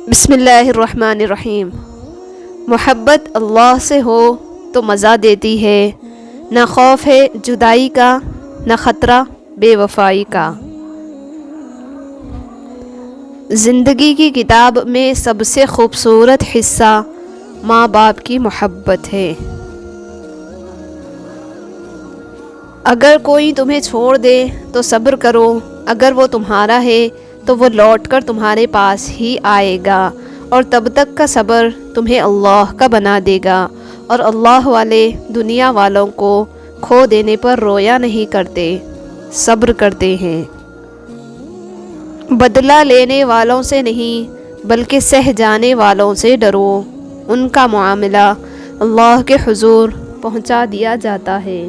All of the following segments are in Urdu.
بسم اللہ الرحمن الرحیم۔ محبت اللہ سے ہو تو مزہ دیتی ہے، نہ خوف ہے جدائی کا، نہ خطرہ بے وفائی کا۔ زندگی کی کتاب میں سب سے خوبصورت حصہ ماں باپ کی محبت ہے۔ اگر کوئی تمہیں چھوڑ دے تو صبر کرو، اگر وہ تمہارا ہے تو وہ لوٹ کر تمہارے پاس ہی آئے گا، اور تب تک کا صبر تمہیں اللہ کا بنا دے گا، اور اللہ والے دنیا والوں کو کھو دینے پر رویا نہیں کرتے، صبر کرتے ہیں۔ بدلہ لینے والوں سے نہیں بلکہ سہ جانے والوں سے ڈرو، ان کا معاملہ اللہ کے حضور پہنچا دیا جاتا ہے۔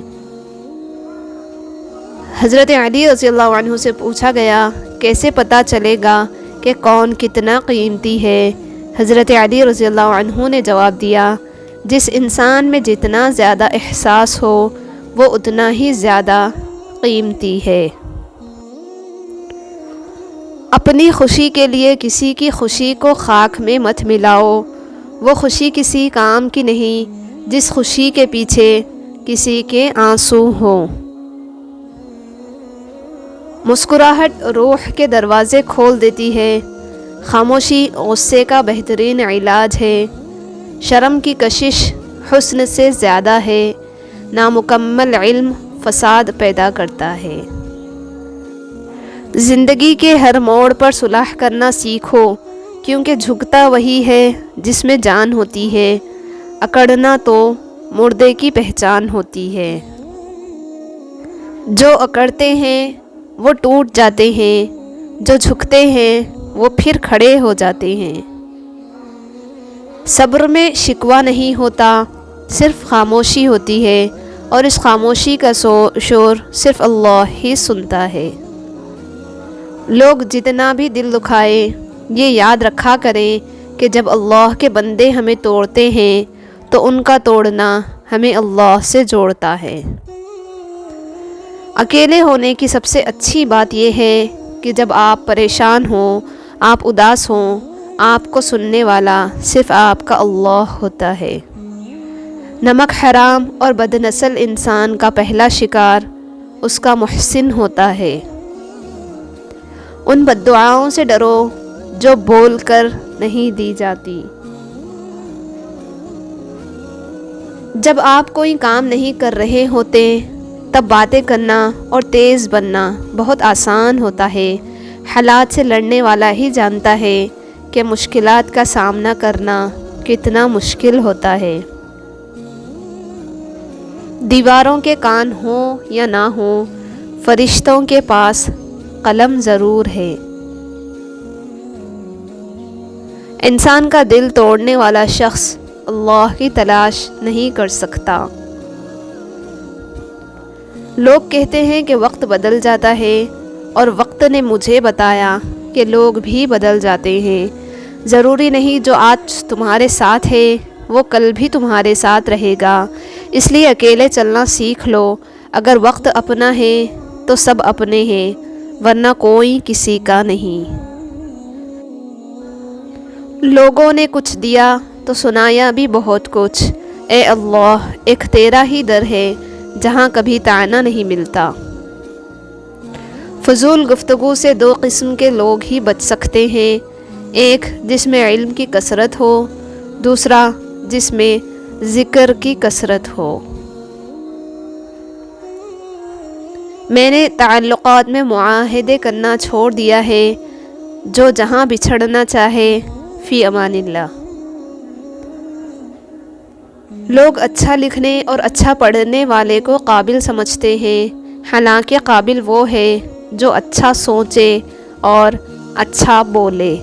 حضرت علی رضی اللہ عنہ سے پوچھا گیا، کیسے پتہ چلے گا کہ کون کتنا قیمتی ہے؟ حضرت علی رضی اللہ عنہ نے جواب دیا، جس انسان میں جتنا زیادہ احساس ہو وہ اتنا ہی زیادہ قیمتی ہے۔ اپنی خوشی کے لیے کسی کی خوشی کو خاک میں مت ملاؤ، وہ خوشی کسی کام کی نہیں جس خوشی کے پیچھے کسی کے آنسو ہوں۔ مسکراہٹ روح کے دروازے کھول دیتی ہے، خاموشی غصے کا بہترین علاج ہے، شرم کی کشش حسن سے زیادہ ہے، نامکمل علم فساد پیدا کرتا ہے۔ زندگی کے ہر موڑ پر صلح کرنا سیکھو، کیونکہ جھکتا وہی ہے جس میں جان ہوتی ہے، اکڑنا تو مردے کی پہچان ہوتی ہے۔ جو اکڑتے ہیں وہ ٹوٹ جاتے ہیں، جو جھکتے ہیں وہ پھر کھڑے ہو جاتے ہیں۔ صبر میں شکوہ نہیں ہوتا، صرف خاموشی ہوتی ہے، اور اس خاموشی کا شور صرف اللہ ہی سنتا ہے۔ لوگ جتنا بھی دل دکھائے، یہ یاد رکھا کریں کہ جب اللہ کے بندے ہمیں توڑتے ہیں تو ان کا توڑنا ہمیں اللہ سے جوڑتا ہے۔ اکیلے ہونے کی سب سے اچھی بات یہ ہے کہ جب آپ پریشان ہوں، آپ اداس ہوں، آپ کو سننے والا صرف آپ کا اللہ ہوتا ہے۔ نمک حرام اور بد نسل انسان کا پہلا شکار اس کا محسن ہوتا ہے۔ ان بد دعاؤں سے ڈرو جو بول کر نہیں دی جاتی۔ جب آپ کوئی کام نہیں کر رہے ہوتے تب باتیں کرنا اور تیز بننا بہت آسان ہوتا ہے۔ حالات سے لڑنے والا ہی جانتا ہے کہ مشکلات کا سامنا کرنا کتنا مشکل ہوتا ہے۔ دیواروں کے کان ہوں یا نہ ہوں، فرشتوں کے پاس قلم ضرور ہے۔ انسان کا دل توڑنے والا شخص اللہ کی تلاش نہیں کر سکتا۔ لوگ کہتے ہیں کہ وقت بدل جاتا ہے، اور وقت نے مجھے بتایا کہ لوگ بھی بدل جاتے ہیں۔ ضروری نہیں جو آج تمہارے ساتھ ہے وہ کل بھی تمہارے ساتھ رہے گا، اس لیے اکیلے چلنا سیکھ لو۔ اگر وقت اپنا ہے تو سب اپنے ہیں، ورنہ کوئی کسی کا نہیں۔ لوگوں نے کچھ دیا تو سنایا بھی بہت کچھ، اے اللہ ایک تیرا ہی در ہے جہاں کبھی طعنہ نہیں ملتا۔ فضول گفتگو سے دو قسم کے لوگ ہی بچ سکتے ہیں، ایک جس میں علم کی کثرت ہو، دوسرا جس میں ذکر کی کثرت ہو۔ میں نے تعلقات میں معاہدے کرنا چھوڑ دیا ہے، جو جہاں بچھڑنا چاہے فی امان اللہ۔ لوگ اچھا لکھنے اور اچھا پڑھنے والے کو قابل سمجھتے ہیں، حالانکہ قابل وہ ہے جو اچھا سوچے اور اچھا بولے۔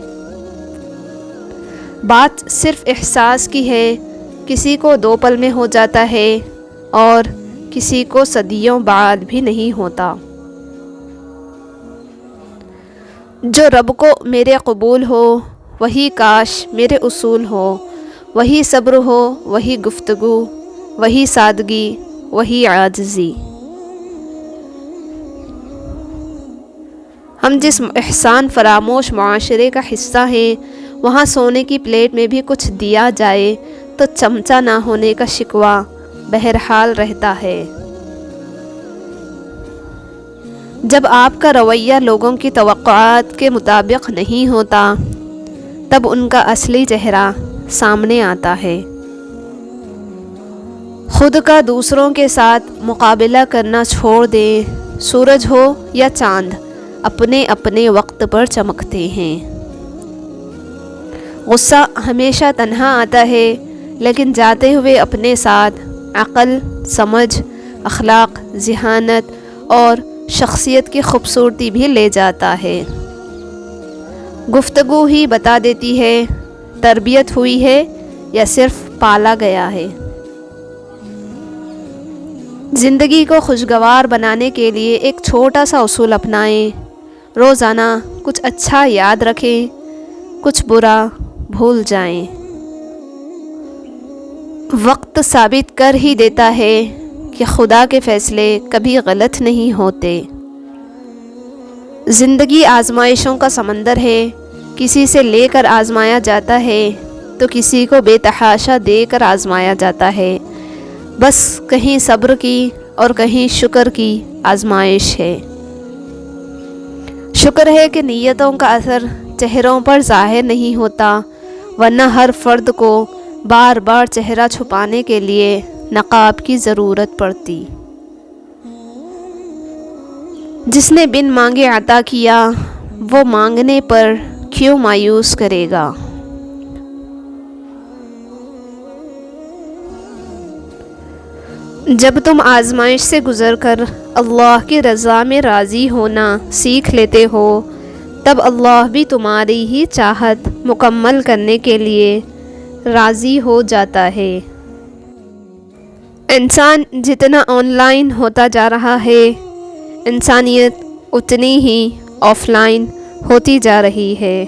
بات صرف احساس کی ہے، کسی کو 2 پل میں ہو جاتا ہے اور کسی کو صدیوں بعد بھی نہیں ہوتا۔ جو رب کو میرے قبول ہو وہی کاش میرے اصول ہو، وہی صبر ہو، وہی گفتگو، وہی سادگی، وہی عاجزی۔ ہم جس احسان فراموش معاشرے کا حصہ ہیں وہاں سونے کی پلیٹ میں بھی کچھ دیا جائے تو چمچہ نہ ہونے کا شکوہ بہرحال رہتا ہے۔ جب آپ کا رویہ لوگوں کی توقعات کے مطابق نہیں ہوتا تب ان کا اصلی چہرہ سامنے آتا ہے۔ خود کا دوسروں کے ساتھ مقابلہ کرنا چھوڑ دیں۔ سورج ہو یا چاند اپنے اپنے وقت پر چمکتے ہیں۔ غصہ ہمیشہ تنہا آتا ہے لیکن جاتے ہوئے اپنے ساتھ عقل، سمجھ، اخلاق، ذہانت اور شخصیت کی خوبصورتی بھی لے جاتا ہے۔ گفتگو ہی بتا دیتی ہے تربیت ہوئی ہے یا صرف پالا گیا ہے۔ زندگی کو خوشگوار بنانے کے لیے ایک چھوٹا سا اصول اپنائیں۔ روزانہ کچھ اچھا یاد رکھیں، کچھ برا بھول جائیں۔ وقت ثابت کر ہی دیتا ہے کہ خدا کے فیصلے کبھی غلط نہیں ہوتے۔ زندگی آزمائشوں کا سمندر ہے، کسی سے لے کر آزمایا جاتا ہے تو کسی کو بے تحاشا دے کر آزمایا جاتا ہے۔ بس کہیں صبر کی اور کہیں شکر کی آزمائش ہے۔ شکر ہے کہ نیتوں کا اثر چہروں پر ظاہر نہیں ہوتا، ورنہ ہر فرد کو بار بار چہرہ چھپانے کے لیے نقاب کی ضرورت پڑتی۔ جس نے بن مانگے عطا کیا وہ مانگنے پر کیوں مایوس کرے گا۔ جب تم آزمائش سے گزر کر اللہ کی رضا میں راضی ہونا سیکھ لیتے ہو تب اللہ بھی تمہاری ہی چاہت مکمل کرنے کے لیے راضی ہو جاتا ہے۔ انسان جتنا آن لائن ہوتا جا رہا ہے انسانیت اتنی ہی آف لائن ہوتی جا رہی ہے۔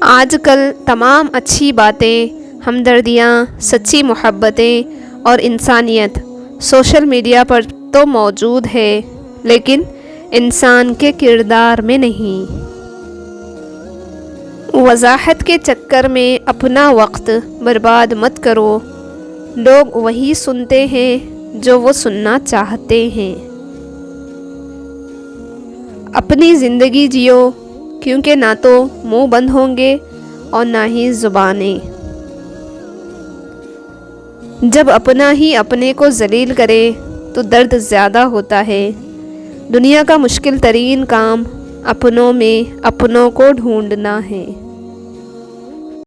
آج کل تمام اچھی باتیں، ہمدردیاں، سچی محبتیں اور انسانیت سوشل میڈیا پر تو موجود ہے لیکن انسان کے کردار میں نہیں۔ وضاحت کے چکر میں اپنا وقت برباد مت کرو۔ لوگ وہی سنتے ہیں جو وہ سننا چاہتے ہیں۔ اپنی زندگی جیو کیونکہ نہ تو منہ بند ہوں گے اور نہ ہی زبانیں۔ جب اپنا ہی اپنے کو ذلیل کرے تو درد زیادہ ہوتا ہے۔ دنیا کا مشکل ترین کام اپنوں میں اپنوں کو ڈھونڈنا ہے۔